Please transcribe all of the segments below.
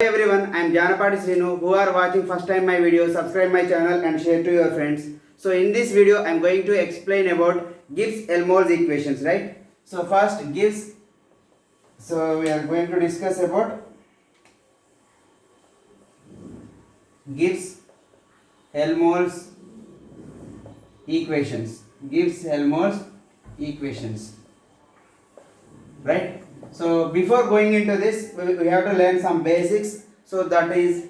Hey everyone, I am Janapati Srinu. Who are watching first time my video, subscribe my channel and share to your friends. So in this video, I am going to explain about Gibbs-Helmholtz equations, right? So first Gibbs. So we are going to discuss about Gibbs-Helmholtz equations. Gibbs-Helmholtz equations, right? So before going into this, we have to learn some basics. So that is,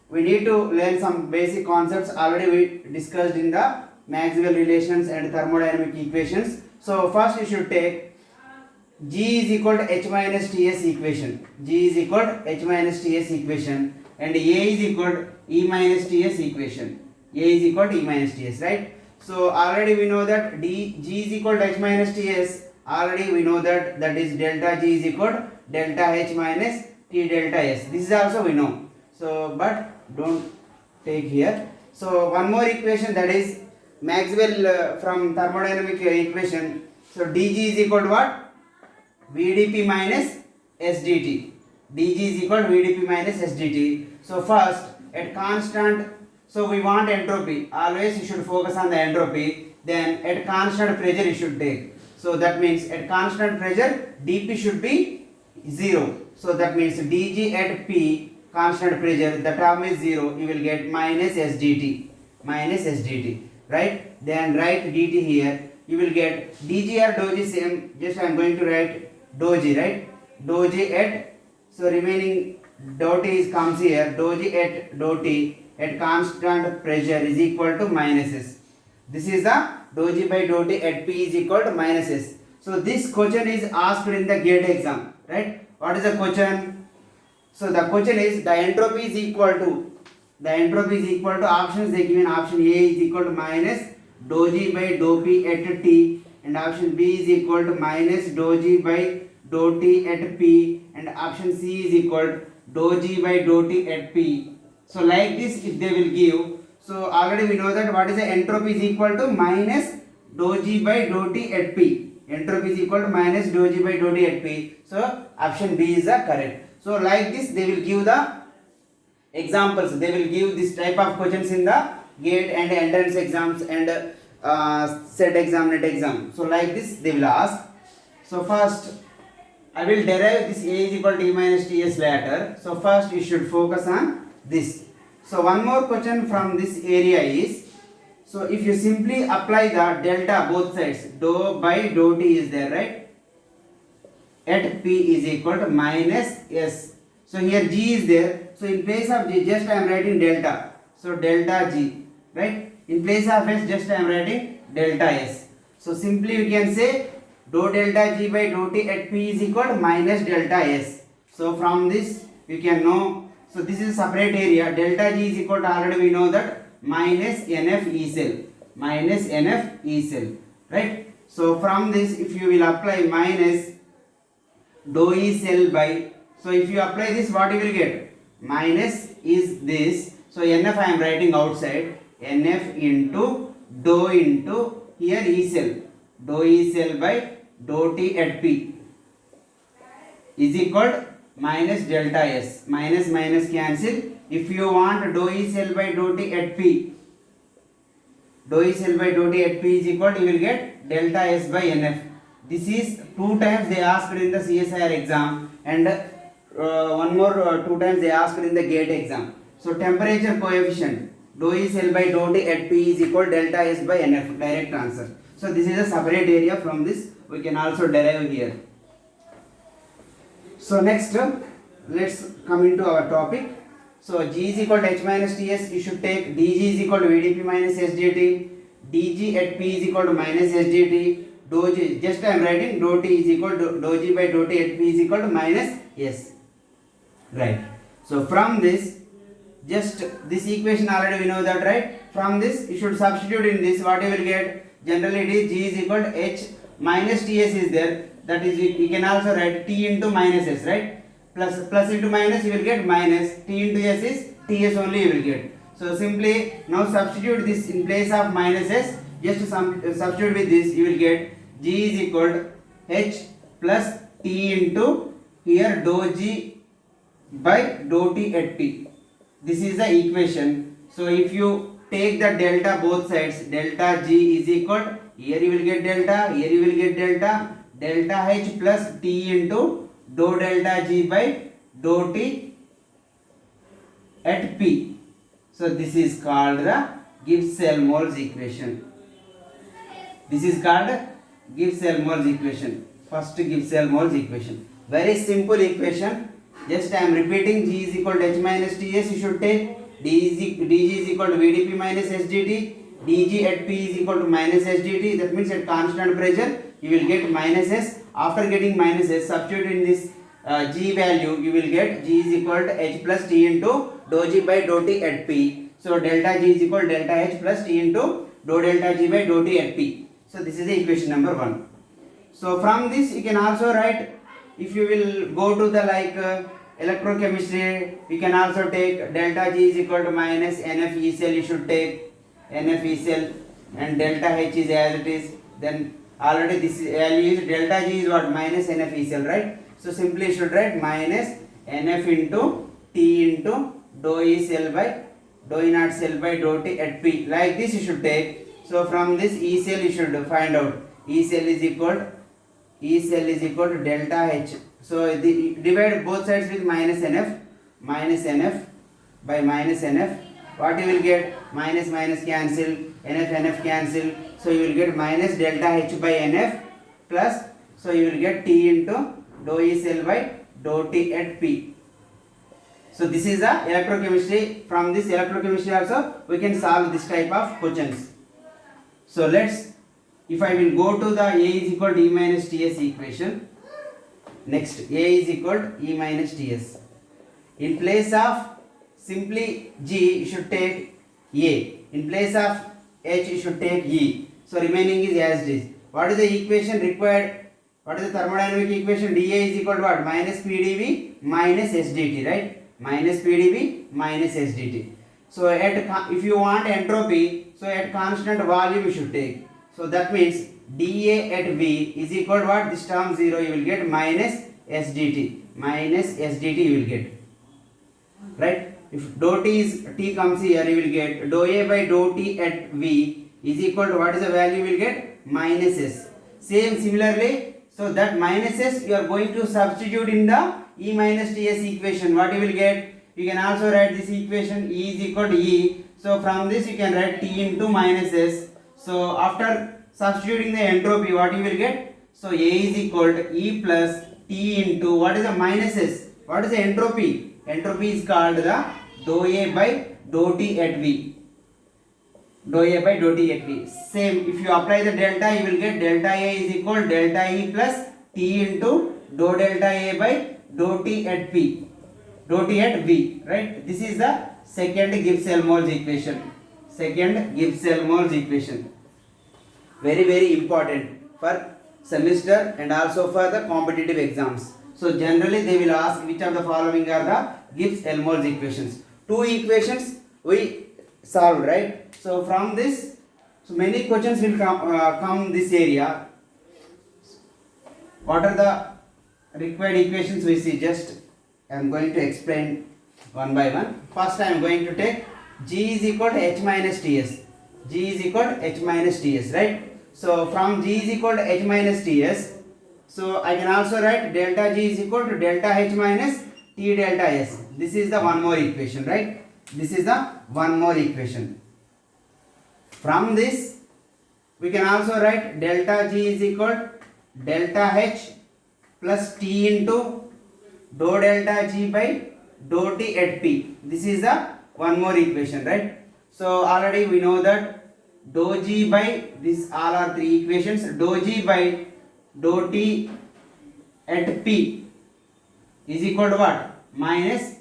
we need to learn some basic concepts already we discussed in the Maxwell relations and thermodynamic equations. So first you should take G is equal to H minus Ts equation. G is equal to H minus Ts equation and A is equal to E minus Ts equation. A is equal to E minus Ts, right? So already we know that G is equal to H minus Ts. Already we know that is delta G is equal to delta H minus T delta S. This is also we know. So but don't take here. So one more equation, that is Maxwell from thermodynamic equation. So dG is equal to what? VdP minus SdT. dG is equal to VdP minus SdT. So first at constant, so we want entropy. Always you should focus on the entropy. Then at constant pressure you should take. So that means at constant pressure dP should be 0. So that means dG at P constant pressure, the term is 0. You will get minus SdT. Minus SdT. Right? Then write dt here. You will get dG or dou G same. Just I am going to write dou G, right? Dou G at, so remaining dou T is comes here. Dou G at dou T at constant pressure is equal to minus S. This is the dou G by dou T at P is equal to minus S. So this question is asked in the GATE exam, right? What is the question? So the question is the entropy is equal to options they given. Option A is equal to minus dou G by dou P at T, and option B is equal to minus dou G by dou T at P, and option C is equal to dou G by dou T at P. So like this if they will give, so already we know that what is the entropy is equal to minus dou G by dou T at P. Entropy is equal to minus dou G by dou T at P. So option B is the correct. So like this they will give the examples. They will give this type of questions in the GATE and entrance exams and SET exam, NET exam. So like this they will ask. So first I will derive this A is equal to T minus Ts later. So first you should focus on this. So one more question from this area is, so if you simply apply the delta both sides, dou by dou T is there, right? At P is equal to minus S. So here G is there. So in place of G, just I am writing delta. So delta G, right? In place of S, just I am writing delta S. So simply we can say dou delta G by dou T at P is equal to minus delta S. So from this we can know. So this is separate area. Delta G is equal to, already we know that, minus NF E cell. Minus NF E cell. Right? So from this if you will apply minus dou E cell by, so if you apply this, what you will get? Minus is this. So NF I am writing outside. NF into dou into here E cell. Dou E cell by dou T at P is equal to minus delta S. Minus minus cancel. If you want dou E cell by dou T at P, dou E cell by dou T at P is equal to, you will get delta S by NF. This is 2 times they asked in the CSIR exam, and one more 2 times they asked in the GATE exam. So temperature coefficient dou E cell by dou T at P is equal to delta S by NF. Direct answer. So this is a separate area. From this we can also derive here. So next let's come into our topic. So G is equal to H minus Ts. You should take dG is equal to VdP minus SdT. dG at P is equal to minus SdT. Dou G, just I am writing dou T is equal to dou G by dou T at P is equal to minus S. Right. So from this, just this equation already we know that, right? From this you should substitute in this. What you will get? Generally it is G is equal to H minus Ts is there. That is, you can also write T into minus S, right? Plus into minus you will get minus. T into S is Ts only you will get. So simply now substitute this in place of minus S. Just substitute with this, you will get G is equal to H plus T into here dou G by dou t at p. This is the equation. So if you take the delta both sides, delta g is equal, here you will get delta, here you will get delta, delta h plus t into dou delta g by dou t at p. So this is called the Gibbs-Helmholtz equation. This is called Gibbs-Helmholtz equation. First Gibbs-Helmholtz equation. Very simple equation. Just I am repeating. G is equal to h minus ts. You should take dg is equal to vdp minus sdt. dg at p is equal to minus sdt. That means at constant pressure you will get minus s. After getting minus s, substitute in this g value, you will get g is equal to h plus t into dou g by dou t at p. So delta g is equal to delta h plus t into dou delta g by dou t at p. So this is the equation number 1. So from this you can also write, if you will go to the electrochemistry, you can also take delta g is equal to minus nf E cell. You should take nf E cell, and delta h is as it is. Then already this value is delta g is what, minus nf E cell, right? So simply you should write minus nf into t into dou E cell by dou E naught cell by dou t at p. Like this you should take. So from this E cell you should find out E cell is equal to delta h. So divide both sides with minus nf by minus nf. What you will get? Minus minus cancel, nf cancel. So you will get minus delta h by nf plus. So you will get t into dou E cell by dou t at p. So this is the electrochemistry. From this electrochemistry also we can solve this type of questions. So if I will go to the A is equal to E minus Ts equation. Next, A is equal to E minus Ts. In place of simply G, you should take A. In place of H, you should take E. So remaining is as it is. What is the equation required? What is the thermodynamic equation? dA is equal to what? Minus PdV minus SdT, right? Minus PdV minus SdT. So if you want entropy, so at constant volume you should take. So that means dA at V is equal to what? This term 0, you will get minus SdT. Minus SdT you will get. Right? If dou T is T comes here, you will get dou A by dou T at V is equal to what is the value you will get? Minus S. Similarly, so that minus S you are going to substitute in the E minus Ts equation. What you will get? You can also write this equation E is equal to E. So from this you can write T into minus S. So after substituting the entropy, what you will get? So A is equal to E plus T into what is the minus S? What is the entropy? Entropy is called the dou A by dou T at V. Dou A by dou T at V. Same, if you apply the delta, you will get delta A is equal to delta E plus T into dou delta A by dou T at P. Dou T at V, right? This is the second Gibbs-Helmholtz equation. Second Gibbs-Helmholtz equation. Very important for semester and also for the competitive exams. So generally they will ask which of the following are the Gibbs-Helmholtz equations. Two equations we solved, right? So from this, so many questions will come this area. What are the required equations we see? Just I am going to explain one by one. First I am going to take G is equal to H minus Ts. G is equal to H minus Ts, right? So from G is equal to H minus Ts, so I can also write delta G is equal to delta H minus T delta S. This is the one more equation, right? This is the one more equation. From this we can also write delta G is equal to delta H plus T into dou delta G by dou T at P. This is the one more equation, right? So already we know that dou G by, this all are three equations, dou G by dou T at P is equal to what? Minus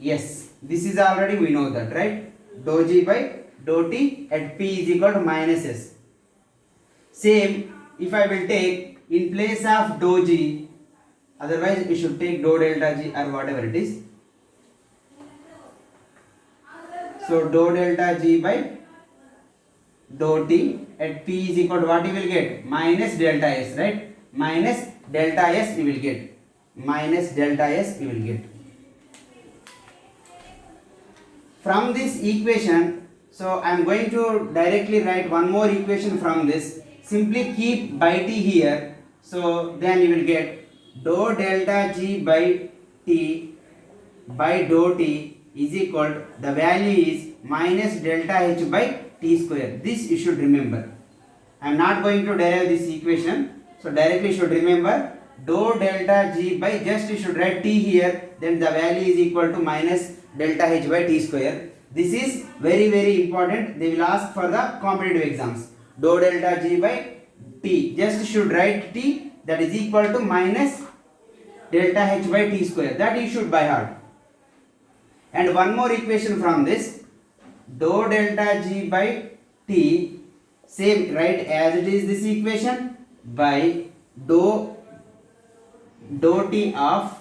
S. This is already we know that, right? Dou G by dou T at P is equal to minus S. Same, if I will take in place of dou G, otherwise we should take dou delta G or whatever it is. So dou delta G by dou T at P is equal to what you will get? Minus delta S, right? Minus delta S you will get. Minus delta S you will get. from this equation, so I am going to directly write one more equation from this. Simply keep by t here, so then you will get dou delta g by t by dou t is equal to, the value is minus delta h by t square. This you should remember. I am not going to derive this equation, so directly you should remember dou delta g by, just you should write t here, then the value is equal to minus delta h by t square. This is very important. They will ask for the competitive exams. Dou delta g by t, just should write t, that is equal to minus delta h by t square. That you should by heart. And one more equation from this, dou delta g by t, same write as it is this equation, by dou t of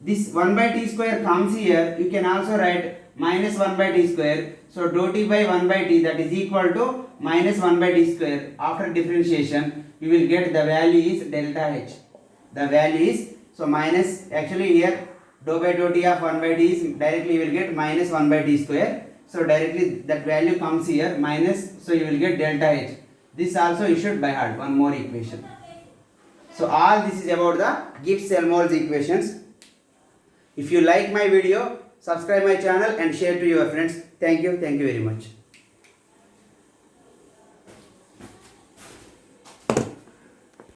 this 1 by t square comes here, you can also write minus 1 by t square. So dou t by 1 by t, that is equal to minus 1 by t square. After differentiation, you will get the value is delta h. The value is, so minus, actually here dou by dou t of 1 by t is directly you will get minus 1 by t square. So directly that value comes here minus, so you will get delta h. This also you should by heart, one more equation. So all this is about the Gibbs-Helmholtz equations. If you like my video, subscribe my channel and share to your friends. Thank you very much.